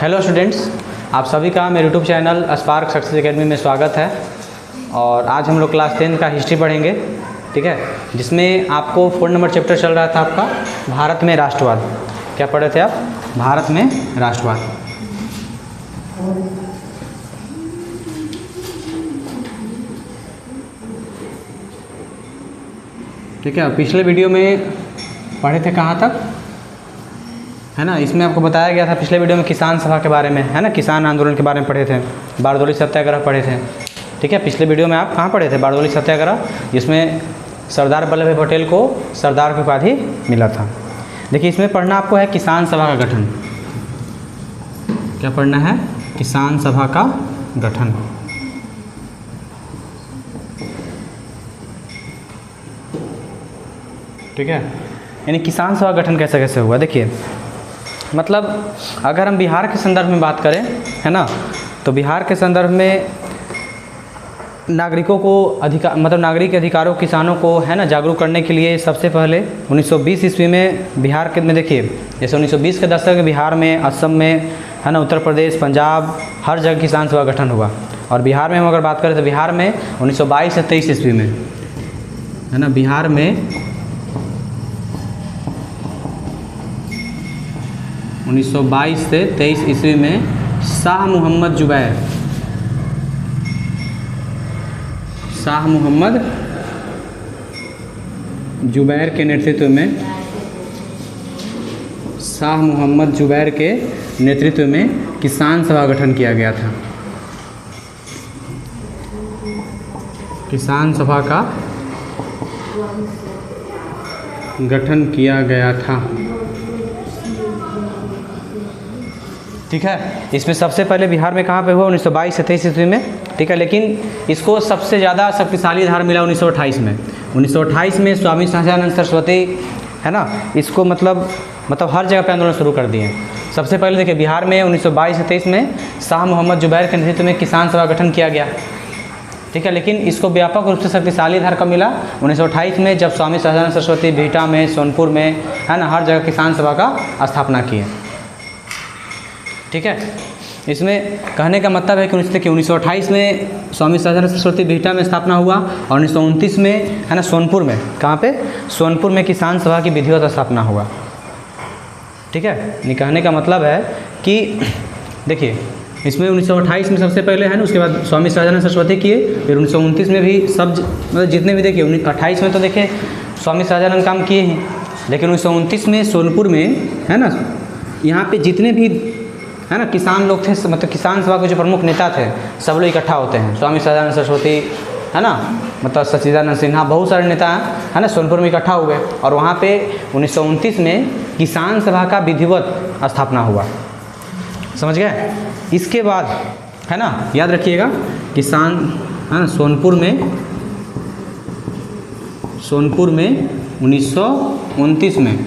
Hello students, आप सभी का मेरे YouTube channel spark success academy में स्वागत है। और आज हम लोग क्लास 10 का हिस्ट्री पढ़ेंगे, ठीक है, जिसमें आपको 4 नंबर चैप्टर चल रहा था आपका भारत में राष्ट्रवाद। क्या पढ़े थे आप? भारत में राष्ट्रवाद। ठीक है, पिछले वीडियो में पढ़े थे कहाँ तक, है ना? इसमें आपको बताया गया था पिछले वीडियो में किसान सभा के बारे में, है ना, किसान आंदोलन के बारे में पढ़े थे, बारदोली सत्याग्रह पढ़े थे। ठीक है, पिछले वीडियो में आप कहाँ पढ़े थे? बारदोली सत्याग्रह, जिसमें सरदार वल्लभ भाई पटेल को सरदार की उपाधि मिला था। देखिए, इसमें पढ़ना आपको है किसान सभा का गठन। क्या पढ़ना है? किसान सभा का गठन। ठीक है, यानी किसान सभा गठन कैसे कैसे हुआ। देखिए, मतलब अगर हम बिहार के संदर्भ में बात करें, है ना, तो बिहार के संदर्भ में नागरिकों को अधिकार, मतलब नागरिक अधिकारों, किसानों को, है ना, जागरूक करने के लिए सबसे पहले 1920 ईस्वी में बिहार के में देखिए, जैसे 1920 के दशक में बिहार में, असम में, है ना, उत्तर प्रदेश, पंजाब, हर जगह किसान सभा गठन हुआ। और बिहार में हम अगर बात करें तो बिहार में 1922 से 23 ईस्वी में, है ना, बिहार में 1922 से 23 ईस्वी में शाह मोहम्मद जुबैर के नेतृत्व में, शाह मोहम्मद जुबैर के नेतृत्व में किसान सभा गठन किया गया था। किसान सभा का गठन किया गया था। ठीक है, इसमें सबसे पहले बिहार में कहाँ पे हुआ? 1922 से 23 ईस्वी में। ठीक है, लेकिन इसको सबसे ज़्यादा शक्तिशाली आधार मिला 1928 में। 1928 में स्वामी सहजानंद सरस्वती, है ना, इसको मतलब हर जगह पे आंदोलन शुरू कर दिए। सबसे पहले देखिए, बिहार में 1922 से 23 में शाह मोहम्मद जुबैर के नेतृत्व में किसान सभा गठन किया गया। ठीक है, लेकिन इसको व्यापक रूप से शक्तिशाली आधार कब मिला? 1928 में, जब स्वामी सहजानंद सरस्वती बिहटा में, सोनपुर में, है ना, हर जगह किसान सभा का स्थापना किए। ठीक है, इसमें कहने का मतलब है कि 1928 में स्वामी सहजानंद सरस्वती बिहटा में स्थापना हुआ और 1929 में, है ना, सोनपुर में, कहाँ पे? सोनपुर में किसान सभा की विधिवत स्थापना हुआ। ठीक है, ये कहने का मतलब है कि देखिए, इसमें 1928 में सबसे पहले, है ना, उसके बाद स्वामी सहजानंद सरस्वती किए, फिर 1929 में भी सब, मतलब जितने भी, देखिए 1928 में तो देखिए स्वामी सहजानंद काम किए हैं, लेकिन 1929 में सोनपुर में, है ना, यहाँ पे जितने भी, है ना, किसान लोग थे, मतलब किसान सभा के जो प्रमुख नेता थे, सब लोग इकट्ठा होते हैं। स्वामी सहजानंद सरस्वती, है ना, मतलब सच्चिदानंद सिन्हा, बहुत सारे नेता, है ना, सोनपुर में इकट्ठा हुए और वहाँ पे 1929 में किसान सभा का विधिवत स्थापना हुआ। समझ गए? इसके बाद, है ना, याद रखिएगा, किसान, है ना, सोनपुर में 1929 में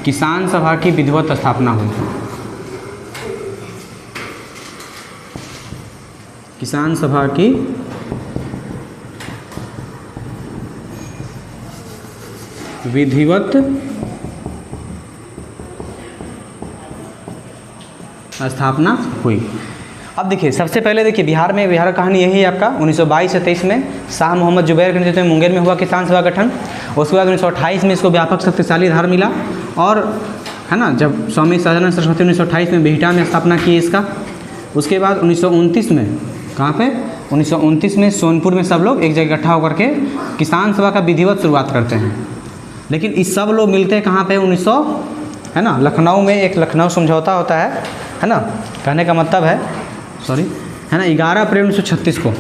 किसान सभा की विधिवत स्थापना हुई। किसान सभा की विधिवत स्थापना हुई। अब देखिए, सबसे पहले देखिए, बिहार का कहानी यही है आपका। 1922 से 23 में शाह मोहम्मद जुबैर के नेतृत्व में मुंगेर में हुआ किसान सभा गठन। उसके बाद 1928 में इसको व्यापक शक्तिशाली आधार मिला और, है ना, जब स्वामी सहजानंद सरस्वती 1928 में बिहटा में स्थापना की इसका। उसके बाद 1929 में कहाँ पे? 1929 में सोनपुर में सब लोग एक जगह इकट्ठा होकर के किसान सभा का विधिवत शुरुआत करते हैं। लेकिन इस सब लोग मिलते हैं कहाँ पे? 1900, है ना, लखनऊ में एक लखनऊ समझौता होता है ना, कहने का मतलब है, सॉरी, है ना, 11 अप्रैल 1936 को,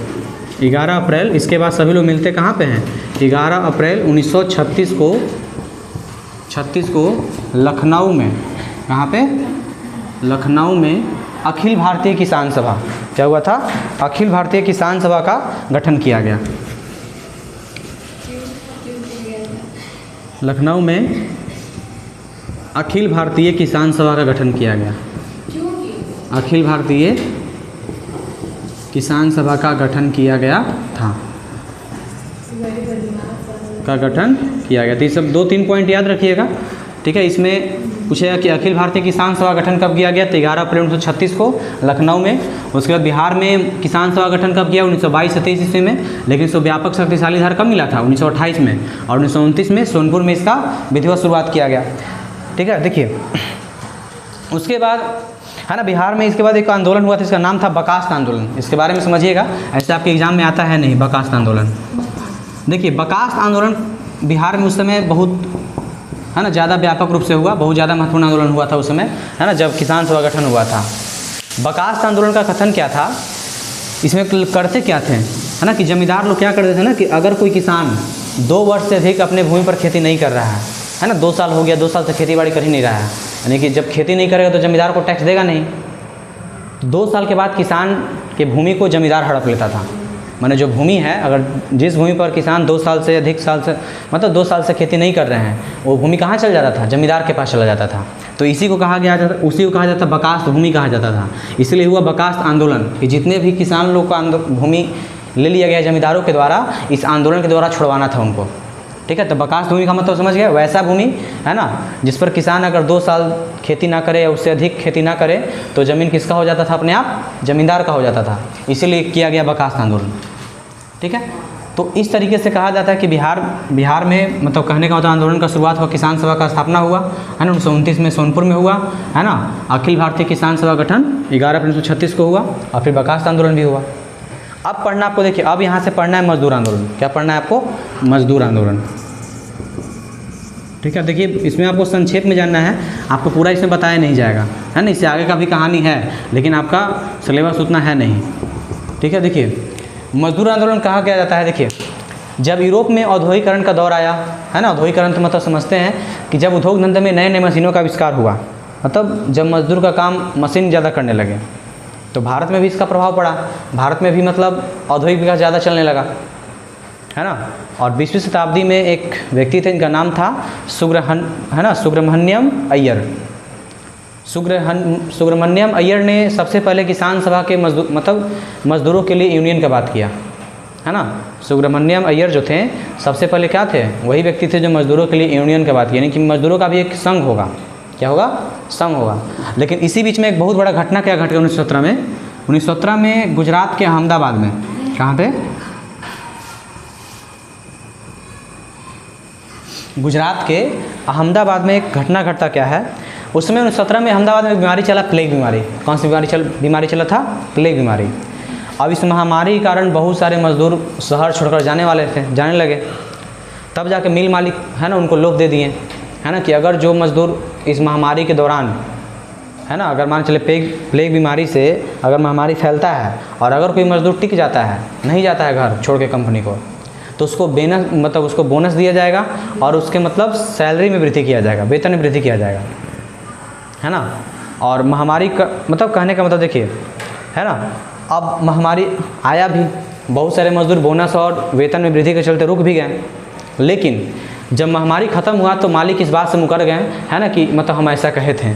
11 अप्रैल, इसके बाद सभी लोग मिलते कहाँ पे हैं? 11 अप्रैल 1936 को लखनऊ में, कहाँ पे? लखनऊ में अखिल भारतीय किसान सभा, क्या हुआ था? अखिल भारतीय किसान सभा का गठन किया गया। लखनऊ में अखिल भारतीय किसान सभा का गठन किया गया। अखिल भारतीय किसान सभा का गठन किया गया था। का गठन किया गया। तो ये सब 2-3 पॉइंट याद रखिएगा, ठीक है। इसमें पूछेगा कि अखिल भारतीय किसान सभा गठन कब किया गया, तो 11 अप्रैल 1936 को लखनऊ में। उसके बाद बिहार में किसान सभा गठन कब किया, 1922 से 23 ईस्वी में। लेकिन इसको व्यापक शक्तिशाली आधार कब मिला था, 1928 में। और 1929 में सोनपुर में इसका विधिवत शुरुआत किया गया। ठीक है, देखिए उसके बाद है ना बिहार में इसके बाद एक आंदोलन हुआ था, इसका नाम था बकास्त आंदोलन। इसके बारे में समझिएगा, ऐसे आपके एग्जाम में आता है नहीं बकास्त आंदोलन। देखिए बकास्त आंदोलन बिहार में उस समय बहुत है ना ज़्यादा व्यापक रूप से हुआ, बहुत ज़्यादा महत्वपूर्ण आंदोलन हुआ था उस समय, है ना, जब किसान सभा गठन हुआ था। बकास्त आंदोलन का कथन क्या था, इसमें करते क्या थे, है ना, कि जमींदार लोग क्या करते थे ना कि अगर कोई किसान 2 वर्ष से अधिक अपने भूमि पर खेती नहीं कर रहा है ना, 2 साल हो गया, 2 साल से खेती बाड़ी कर ही नहीं रहा है, यानी कि जब खेती नहीं करेगा तो जमींदार को टैक्स देगा नहीं। 2 साल के बाद किसान के भूमि को जमींदार हड़प लेता था। माने जो भूमि है, अगर जिस भूमि पर किसान 2 साल से अधिक साल से मतलब 2 साल से खेती नहीं कर रहे हैं, वो भूमि कहाँ चल जाता था, जमींदार के पास चला जाता था। तो इसी को कहा गया जाता, उसी को कहा जाता बकास्त भूमि कहा जाता था। इसलिए हुआ बकास्त आंदोलन कि जितने भी किसान लोग का भूमि ले लिया गया जमींदारों के द्वारा, इस आंदोलन के द्वारा छुड़वाना था उनको। ठीक है, तो बकास्त भूमि का मतलब समझ गया, वैसा भूमि है ना जिस पर किसान अगर 2 साल खेती ना करे या उससे अधिक खेती ना करे तो ज़मीन किसका हो जाता था, अपने आप जमींदार का हो जाता था। इसीलिए किया गया बकास्त आंदोलन। ठीक है, तो इस तरीके से कहा जाता है कि बिहार में मतलब कहने का मतलब आंदोलन का शुरुआत हुआ, किसान सभा का स्थापना हुआ है ना 1929 में सोनपुर में हुआ, है ना। अखिल भारतीय किसान सभा गठन 11 अप्रैल 1936 को हुआ और फिर बकास्त आंदोलन भी हुआ। अब पढ़ना आपको, देखिए अब यहाँ से पढ़ना है मजदूर आंदोलन। क्या पढ़ना है आपको, मजदूर आंदोलन। ठीक है, देखिए इसमें आपको संक्षेप में जानना है, आपको पूरा इसमें बताया नहीं जाएगा, है ना, इससे आगे का भी कहानी है लेकिन आपका सिलेबस उतना है नहीं। ठीक है, देखिए मजदूर आंदोलन कहा गया जाता है, देखिए जब यूरोप में औद्योगिकरण का दौर आया, है ना, औद्योगिकरण तो मतलब समझते हैं कि जब उद्योग धंधे में नए नए मशीनों का आविष्कार हुआ, मतलब जब मजदूर का काम मशीन ज़्यादा करने लगे, तो भारत में भी इसका प्रभाव पड़ा। भारत में भी मतलब औद्योगिक विकास ज़्यादा चलने लगा, है ना। और 20वीं शताब्दी में एक व्यक्ति थे, इनका नाम था सुब्रमण्यम अय्यर। सुब्रमण्यम अय्यर ने सबसे पहले किसान सभा के मजदूरों के लिए यूनियन का बात किया, है ना। सुब्रमण्यम अय्यर जो थे सबसे पहले क्या थे, वही व्यक्ति थे जो मजदूरों के लिए यूनियन का बात किया, यानी कि मजदूरों का भी एक संघ होगा। क्या होगा, संघ होगा। लेकिन इसी बीच में एक बहुत बड़ा घटना क्या घट गया 1917 में गुजरात के अहमदाबाद में, कहाँ पे, गुजरात के अहमदाबाद में एक घटना घटता क्या है, उस समय 1917 में अहमदाबाद में बीमारी चला, प्लेग बीमारी। कौन सी बीमारी चला था, प्लेग बीमारी। अब इस महामारी के कारण बहुत सारे मजदूर शहर छोड़कर जाने लगे। तब जाके मिल मालिक है ना उनको लोभ दे दिए, है ना, कि अगर जो मजदूर इस महामारी के दौरान, है ना, अगर मान चले प्लेग बीमारी से अगर महामारी फैलता है और अगर कोई मजदूर टिक जाता है, नहीं जाता है घर छोड़ के कंपनी को, तो उसको बोनस दिया जाएगा और उसके मतलब सैलरी में वृद्धि किया जाएगा, वेतन में वृद्धि किया जाएगा, है ना। और महामारी का मतलब कहने का मतलब देखिए, है ना, अब महामारी आया भी, बहुत सारे मजदूर बोनस और वेतन में वृद्धि के चलते रुक भी गए। लेकिन जब महामारी ख़त्म हुआ तो मालिक इस बात से मुकर गए, है ना, कि मतलब हम ऐसा कहे थे,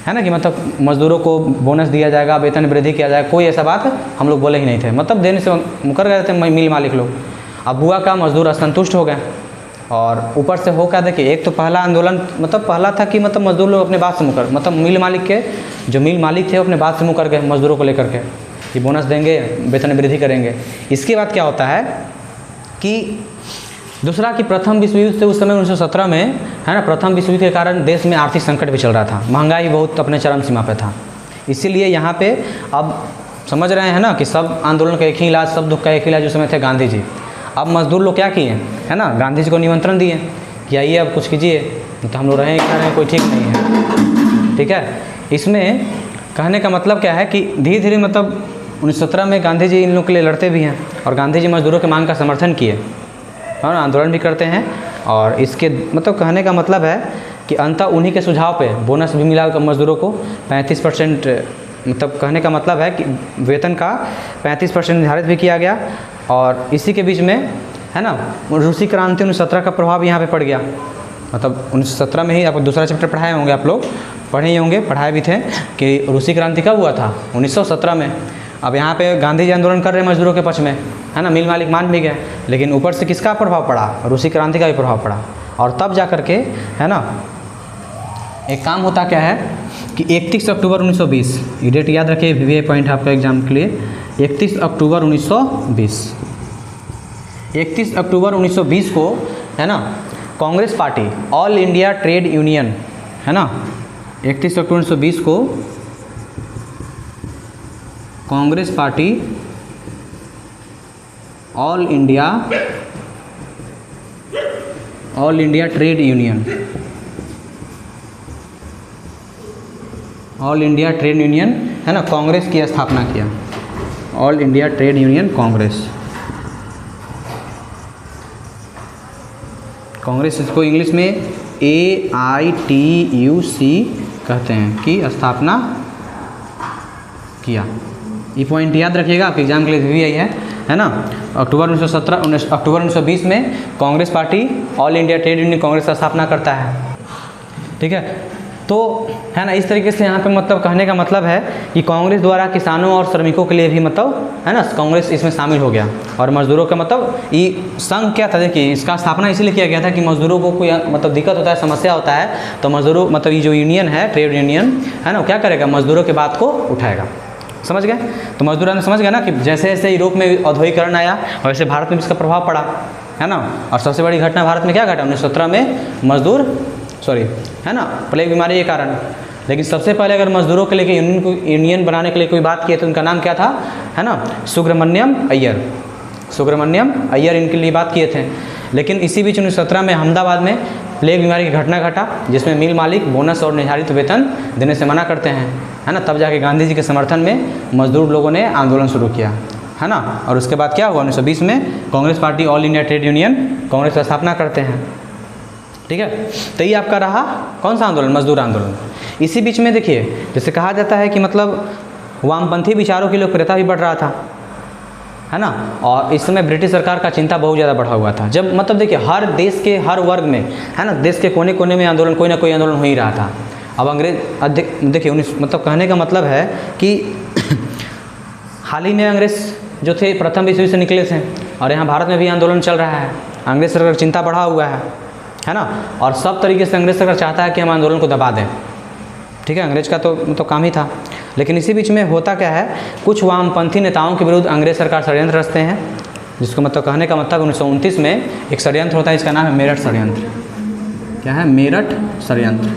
है ना, कि मतलब मजदूरों को बोनस दिया जाएगा, वेतन में वृद्धि किया जाएगा, कोई ऐसा बात हम लोग बोले ही नहीं थे, मतलब देने से मुकर गए थे मिल मालिक लोग। अब हुआ का मजदूर असंतुष्ट हो गए और ऊपर से हो क्या, देखिए एक तो पहला आंदोलन मतलब पहला था कि मतलब मजदूर लोग अपने बात से मुकर, मतलब मिल मालिक थे अपने बात से मुकर गए मजदूरों को लेकर के कि बोनस देंगे, वेतन में वृद्धि करेंगे। इसके बाद क्या होता है कि दूसरा कि प्रथम विश्व युद्ध से उस समय 1917 में, है ना, प्रथम विश्व युद्ध के कारण देश में आर्थिक संकट भी चल रहा था, महंगाई बहुत अपने चरम सीमा पे था। इसीलिए यहाँ पे अब समझ रहे हैं ना कि सब आंदोलन का एक ही इलाज, सब दुख का एक ही इलाज उस समय थे गांधी जी। अब मजदूर लोग क्या किए, है ना, गांधी जी को निमंत्रण दिए कि आइए अब कुछ कीजिए, तो हम लोग रहें कोई ठीक नहीं है। ठीक है, इसमें कहने का मतलब क्या है कि धीरे धीरे मतलब 1917 में गांधी जी इन लोग के लिए लड़ते भी हैं और गांधी जी मजदूरों के मांग का समर्थन किए और आंदोलन भी करते हैं। और इसके मतलब कहने का मतलब है कि अंततः उन्हीं के सुझाव पे बोनस भी मिला मजदूरों को 35%, मतलब कहने का मतलब है कि वेतन का 35% निर्धारित भी किया गया। और इसी के बीच में, है ना, रूसी क्रांति 1917 का प्रभाव यहाँ पे पड़ गया। मतलब 1917 में ही आपको दूसरा चैप्टर पढ़ाए होंगे, आप लोग पढ़े ही होंगे, पढ़ाए भी थे कि रूसी क्रांति कब हुआ था, 1917 में। अब यहाँ पे गांधी जी आंदोलन कर रहे हैं मजदूरों के पक्ष में, है ना, मिल मालिक मान भी गए, लेकिन ऊपर से किसका प्रभाव पड़ा, रूसी क्रांति का भी प्रभाव पड़ा। और तब जा कर के, है ना, एक काम होता क्या है कि 31 अक्टूबर 1920, ये डेट याद रखिए, VVI पॉइंट आपका एग्जाम के लिए। 31 अक्टूबर 1920, 31 अक्टूबर 1920 को, है ना, Congress party all India trade union, है ना, 31 अक्टूबर 1920 को Congress party all India trade union, all India trade union, है ना, कांग्रेस की स्थापना किया। All India trade union Congress, Congress इसको इंग्लिश में AITUC कहते हैं, की स्थापना किया। ये पॉइंट याद रखिएगा, आपके एग्जाम के लिए भी यही है ना। अक्टूबर 1920 में Congress party all India trade union Congress का स्थापना करता है, ठीक है। तो है ना, इस तरीके से यहाँ पे मतलब कहने का मतलब है कि कांग्रेस द्वारा किसानों और श्रमिकों के लिए भी मतलब, है ना, कांग्रेस इसमें शामिल हो गया। और मजदूरों का मतलब ये संघ क्या था, देखिए इसका स्थापना इसीलिए किया गया था कि मजदूरों को कोई मतलब दिक्कत होता है, समस्या होता है, तो मजदूरों मतलब ये जो यूनियन है, ट्रेड यूनियन, है ना, क्या करेगा, मजदूरों के बात को उठाएगा। समझ गए? तो मजदूरों ने समझ गया ना कि जैसे जैसे यूरोप में औद्योगिकरण आया वैसे भारत में भी इसका प्रभाव पड़ा, है ना। और सबसे बड़ी घटना भारत में क्या घटा, 1917 में है ना, प्लेग बीमारी के कारण। लेकिन सबसे पहले अगर मजदूरों के लिए यूनियन बनाने के लिए कोई बात की तो उनका नाम क्या था, है ना, सुब्रमण्यम अय्यर इनके लिए बात किए थे। लेकिन इसी बीच 1917 में अहमदाबाद में प्लेग बीमारी की घटना घटा, जिसमें मिल मालिक बोनस और निर्धारित वेतन देने से मना करते हैं, है ना। तब जाके गांधी जी के समर्थन में मजदूर लोगों ने आंदोलन शुरू किया, है ना। और उसके बाद क्या हुआ, 1920 में Congress party all India trade union Congress की स्थापना करते हैं, ठीक है। तो ये आपका रहा कौन सा आंदोलन, मजदूर आंदोलन। इसी बीच में देखिए, जैसे कहा जाता है कि मतलब वामपंथी विचारों की लोकप्रियता भी बढ़ रहा था, है ना। और इस समय ब्रिटिश सरकार का चिंता बहुत ज़्यादा बढ़ा हुआ था। जब मतलब देखिए हर देश के हर वर्ग में, है ना, देश के कोने कोने में आंदोलन, कोई ना कोई आंदोलन हो ही रहा था। अब अंग्रेज देखिए मतलब कहने का मतलब है कि हाल ही में अंग्रेज जो थे प्रथम विश्व युद्ध से निकले थे और यहाँ भारत में भी आंदोलन चल रहा है। अंग्रेज सरकार चिंता बढ़ा हुआ है ना। और सब तरीके से अंग्रेज सरकार चाहता है कि हम आंदोलन को दबा दें, ठीक है। अंग्रेज का तो काम ही था। लेकिन इसी बीच में होता क्या है, कुछ वामपंथी नेताओं के विरुद्ध अंग्रेज सरकार षड्यंत्र रचते हैं, जिसको मतलब कहने का मतलब 1929 में एक षड्यंत्र होता है, इसका नाम है मेरठ षड्यंत्र। क्या है, मेरठ षड्यंत्र।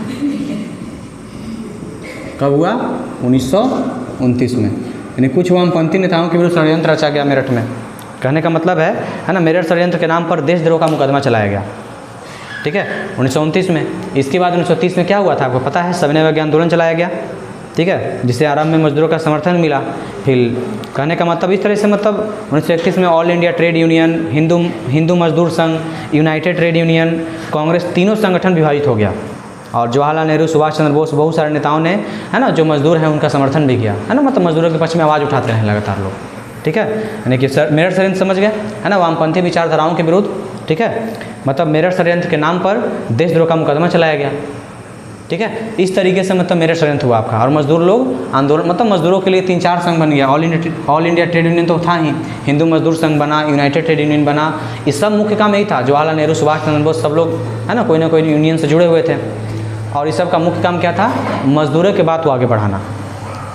कब हुआ, 1929 में। यानी कुछ वामपंथी नेताओं के विरुद्ध षड्यंत्र रचा गया मेरठ में। कहने का मतलब है ना, मेरठ षड्यंत्र के नाम पर देशद्रोह का मुकदमा चलाया गया, ठीक है, 1929 में। इसके बाद 1930 में क्या हुआ था आपको पता है, सविनय अवज्ञा आंदोलन चलाया गया, ठीक है, जिससे आरंभ में मजदूरों का समर्थन मिला। फिर कहने का मतलब इस तरह से मतलब 1931 में all India trade union, Hindu मजदूर संघ, यूनाइटेड ट्रेड यूनियन, कांग्रेस, तीनों संगठन विभाजित हो गया। और जवाहरलाल नेहरू, सुभाष चंद्र बोस, बहुत सारे नेताओं ने, है ना, जो मजदूर हैं उनका समर्थन भी किया, है ना। मतलब मजदूरों के पक्ष में आवाज़ उठाते रहे लगातार लोग, ठीक है। यानी कि मेरठ षड्यंत्र समझ गए, है ना, वामपंथी विचारधाराओं के विरुद्ध, ठीक है। मतलब मेरठ षड्यंत्र के नाम पर देशद्रोह का मुकदमा चलाया गया, ठीक है। इस तरीके से मतलब मेरठ षड्यंत्र हुआ आपका। और मजदूर लोग आंदोलन, मतलब मजदूरों के लिए 3-4 संघ बन गया। ऑल इंडिया ट्रेड यूनियन तो था ही, हिंदू मजदूर संघ बना, यूनाइटेड ट्रेड यूनियन बना। इस सब मुख्य काम यही था। जवाहरलाल नेहरू, सुभाष चंद्र बोस, सब लोग, है ना कोई यूनियन से जुड़े हुए थे। और इस सब का मुख्य काम क्या था, मजदूरों के बात को आगे बढ़ाना।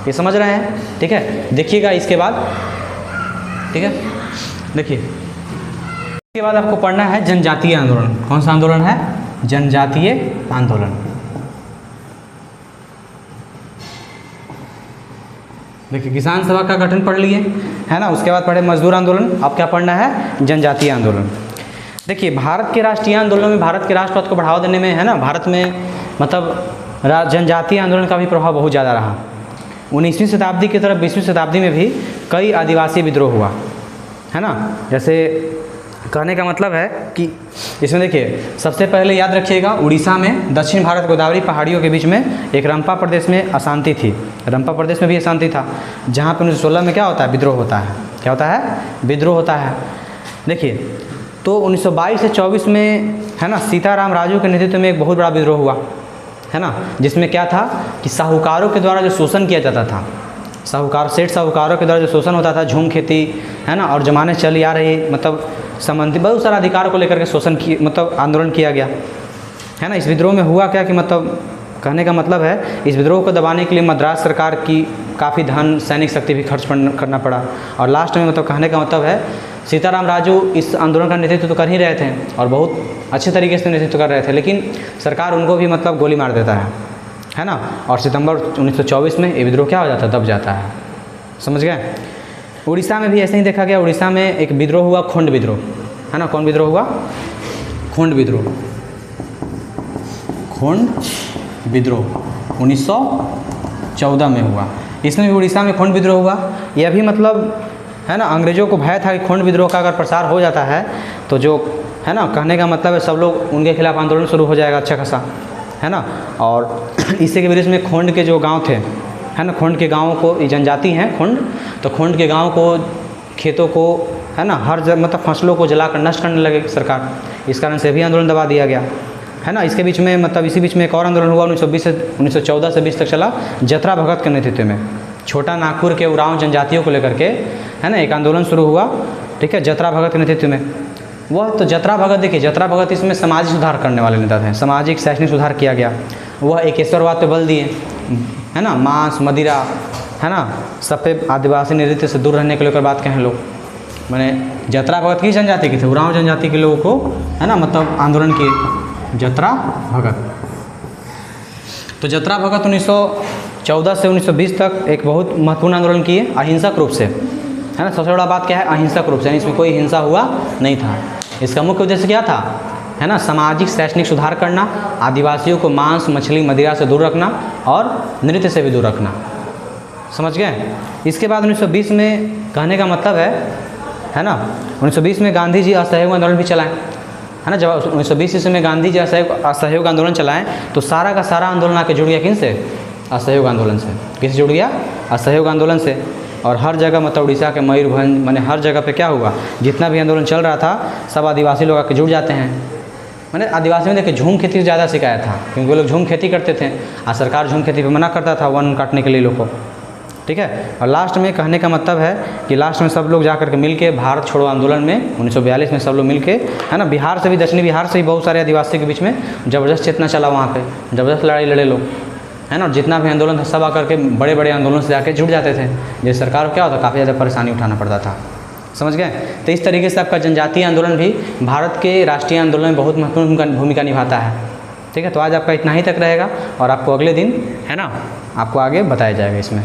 ये समझ रहे हैं, ठीक है। देखिएगा इसके बाद, ठीक है, देखिए इसके बाद आपको पढ़ना है जनजातीय आंदोलन। कौन सा आंदोलन है, जनजातीय आंदोलन। देखिए किसान सभा का गठन पढ़ लिए, है ना। उसके बाद पढ़े मजदूर आंदोलन। अब क्या पढ़ना है, जनजातीय आंदोलन। देखिए भारत के राष्ट्रीय आंदोलनों में भारत के राष्ट्रवाद को बढ़ावा देने में, है ना, भारत में मतलब जनजातीय आंदोलन का भी प्रभाव बहुत ज़्यादा रहा। 19वीं शताब्दी की तरफ 20वीं शताब्दी में भी कई आदिवासी विद्रोह हुआ, है ना। जैसे कहने का मतलब है कि इसमें देखिए सबसे पहले याद रखिएगा, उड़ीसा में दक्षिण भारत गोदावरी पहाड़ियों के बीच में एक रंपा प्रदेश में अशांति थी। रंपा प्रदेश में भी अशांति था, जहाँ पर 1916 में क्या होता है, विद्रोह होता है। क्या होता है, विद्रोह होता है। देखिए तो 1922 से 24 में, है ना, सीताराम राजू के नेतृत्व में एक बहुत बड़ा विद्रोह हुआ, है ना। जिसमें क्या था कि साहूकारों के द्वारा जो शोषण किया जाता था, सेठ साहूकारों के द्वारा जो शोषण होता था, झूम खेती, है ना, और जमाने चली आ रही मतलब संबंधित बहुत सारा अधिकारों को लेकर के शोषण की मतलब आंदोलन किया गया, है ना। इस विद्रोह में हुआ क्या कि मतलब कहने का मतलब है इस विद्रोह को दबाने के लिए मद्रास सरकार की काफ़ी धन सैनिक शक्ति भी खर्च करना पड़ा। और लास्ट में मतलब कहने का मतलब है सीताराम राजू इस आंदोलन का नेतृत्व तो कर ही रहे थे और बहुत अच्छे तरीके से नेतृत्व कर रहे थे, लेकिन सरकार उनको भी मतलब गोली मार देता है ना। और सितंबर 1924 में ये विद्रोह क्या हो जाता है, दब जाता है। समझ गए। उड़ीसा में भी ऐसे ही देखा गया। उड़ीसा में एक विद्रोह हुआ, खोंड विद्रोह, है ना। कौन विद्रोह हुआ? खोंड विद्रोह। खोंड विद्रोह 1914 में हुआ। इसमें भी उड़ीसा में खोंड विद्रोह हुआ। यह भी मतलब है ना, अंग्रेज़ों को भय था कि खोंड विद्रोह का अगर प्रसार हो जाता है तो जो है ना, कहने का मतलब है सब लोग उनके खिलाफ आंदोलन शुरू हो जाएगा अच्छा खासा, है ना। और इसी के विरुद्ध में खोंड के जो गांव थे, है ना, खोंड के गाँवों को, जनजाति हैं खोंड, तो खोंड के गाँव को, खेतों को, है ना, हर जगह मतलब फसलों को जलाकर नष्ट करने लगे सरकार। इस कारण से भी आंदोलन दबा दिया गया, है ना। इसके बीच में मतलब इसी बीच में एक और आंदोलन हुआ 1914 से 20 तक चला, जतरा भगत के नेतृत्व में। छोटा नागपुर के उरांव जनजातियों को लेकर के, है ना, एक आंदोलन शुरू हुआ, ठीक है, जतरा भगत के नेतृत्व में। वह तो जतरा भगत, देखिए जतरा भगत इसमें सामाजिक सुधार करने वाले नेता थे। सामाजिक शैक्षणिक सुधार किया गया। वह एकेश्वरवाद पे बल दिए, है ना, मांस मदिरा, है ना, सब पे आदिवासी नृत्य से दूर रहने के लेकर बात कहें लोग। मैंने जतरा भगत की जनजाति के थे, उरांव जनजाति के लोगों को, है ना, मतलब आंदोलन किए जतरा भगत। तो जतरा भगत 1914 से 1920 तक एक बहुत महत्वपूर्ण आंदोलन किए अहिंसक रूप से, है ना। सबसे बड़ा बात क्या है, अहिंसक रूप से, यानी इसमें कोई हिंसा हुआ नहीं था। इसका मुख्य उद्देश्य क्या था, है ना, सामाजिक शैक्षणिक सुधार करना, आदिवासियों को मांस मछली मदिरा से दूर रखना और नृत्य से भी दूर रखना। समझ गए। इसके बाद 1920 में कहने का मतलब है ना, 1920 में गांधी जी असहयोग आंदोलन भी चलाएं, है ना। जब 1920 ईस्वी में गांधी जी असहयोग आंदोलन चलाएं तो सारा का सारा आंदोलन आके जुड़ गया किनसे, असहयोग आंदोलन से। किससे जुड़ गया, असहयोग आंदोलन से। और हर जगह मतलब उड़ीसा के मयूरभंज, मैंने हर जगह पे क्या हुआ, जितना भी आंदोलन चल रहा था सब आदिवासी लोग आके जुड़ जाते हैं। मैंने आदिवासी में देखिए झूम खेती से ज़्यादा शिकायत था, क्योंकि वो लोग झूम खेती करते थे और सरकार झूम खेती पे मना करता था वन काटने के लिए लोग को, ठीक है। और लास्ट में कहने का मतलब है कि लास्ट में सब लोग जा कर के मिल के भारत छोड़ो आंदोलन में 1942 में सब लोग मिल के, है ना, बिहार से भी, दक्षिणी बिहार से भी बहुत सारे आदिवासी के बीच में ज़बरदस्त चेतना चला, वहाँ पे ज़बरदस्त लड़ाई लड़े लोग, है ना। और जितना भी आंदोलन था सब आकर के बड़े बड़े आंदोलन से जाके जुड़ जाते थे, जिस सरकार को क्या होता, काफ़ी ज़्यादा परेशानी उठाना पड़ता था। समझ गए। तो इस तरीके से आपका जनजातीय आंदोलन भी भारत के राष्ट्रीय आंदोलन में बहुत महत्वपूर्ण भूमिका निभाता है, ठीक है। तो आज आपका इतना ही तक रहेगा और आपको अगले दिन, है ना, आपको आगे बताया जाएगा इसमें।